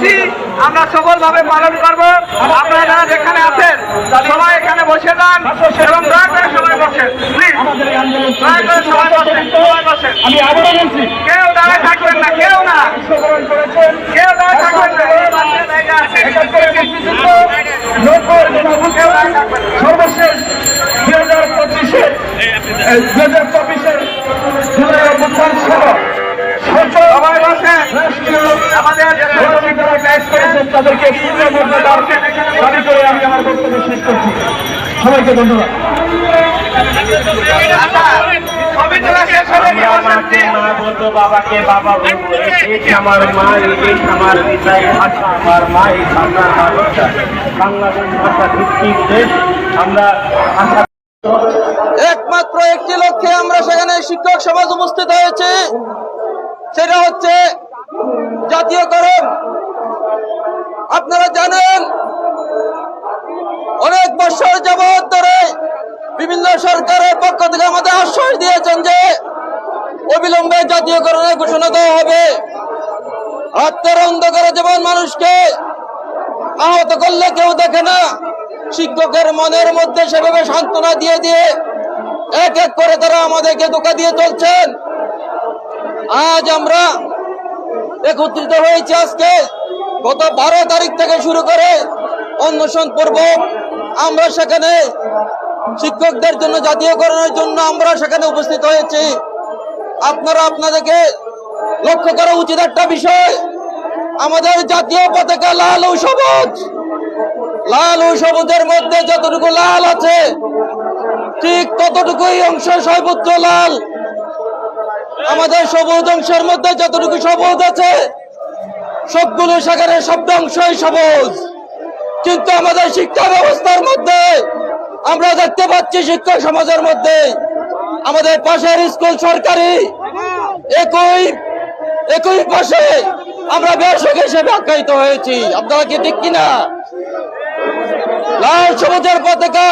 কর্মসূচি আমরা সফলভাবে পালন করব। আপনারা যারা যেখানে আছেন সবাই এখানে বসে যান এবং দয়া করে সবাই বসেন, প্লিজ দয়া করে সবাই বসেন, সবাই বসেন। আমি আবারও বলছি, কেউ দাঁড়ায় থাকবেন না, কেউ না, কেউ দাঁড়ায় থাকবেন না। এই বাচ্চা জায়গা আছে, সর্বশেষ 2025-এর জুলাই অভ্যুত্থান সহ সবাই বসেন। আমাদের কাজ করেছেন তাদেরকে পূর্ণ মর্যাদা দাবি করে আমি আমার বক্তব্য শেষ করছি। সবাইকে ধন্যবাদ। ছবি তোলা শেষ হলে কি বসেন? বলবো বাবাকে বাবা বলবো, এই আমার মা, এই আমার পিতা, ভাষা আমার মা, এই বাংলার ভাষা, বাংলাদেশ ভাষা ভিত্তিক দেশ। আমরা ভাষা একমাত্র একটি লক্ষ্যে আমরা সেখানে শিক্ষক সমাজ উপস্থিত হয়েছে, সেটা হচ্ছে জাতীয়করণ। আপনারা জানেন অনেক বছর যাবৎ ধরে বিভিন্ন সরকারের পক্ষ থেকে আমাদের আশ্বাস দিয়েছেন যে অবিলম্বে জাতীয়করণের ঘোষণা দেওয়া হবে। রাতের অন্ধকারে যেমন মানুষকে আহত করলে কেউ দেখে না, শিক্ষকের মনের মধ্যে সেভাবে সান্ত্বনা দিয়ে দিয়ে এক এক করে তারা আমাদেরকে ধোঁকা দিয়ে চলছেন। আজ আমরা একত্রিত হয়েছি। আজকে গত 12 তারিখ থেকে শুরু করে অন্বেষণ পূর্বক আমরা সেখানে শিক্ষকদের জন্য জাতীয়করণের জন্য আমরা সেখানে উপস্থিত হয়েছি। আপনারা আপনাদেরকে লক্ষ্য করা উচিত একটা বিষয়, আমাদের জাতীয় পতাকা লাল ও সবুজ। লাল ও সবুজের মধ্যে যতটুকু লাল আছে ঠিক ততটুকুই অংশ সর্বোচ্চ লাল। আমাদের সবুজ অংশের মধ্যে যতটুকু সবুজ আছে সবগুলো সেখানে শব্দ অংশই সবুজ। কিন্তু আমাদের শিক্ষা ব্যবস্থার মধ্যে আমরা দেখতে পাচ্ছি শিক্ষক সমাজের মধ্যে আমাদের পাশের স্কুল সরকারি, একই পাশে আমরা বেসরকারি হিসেবে আখ্যায়িত হয়েছি। আপনারা কি ঠিক কিনা? লাল সবুজের পতাকা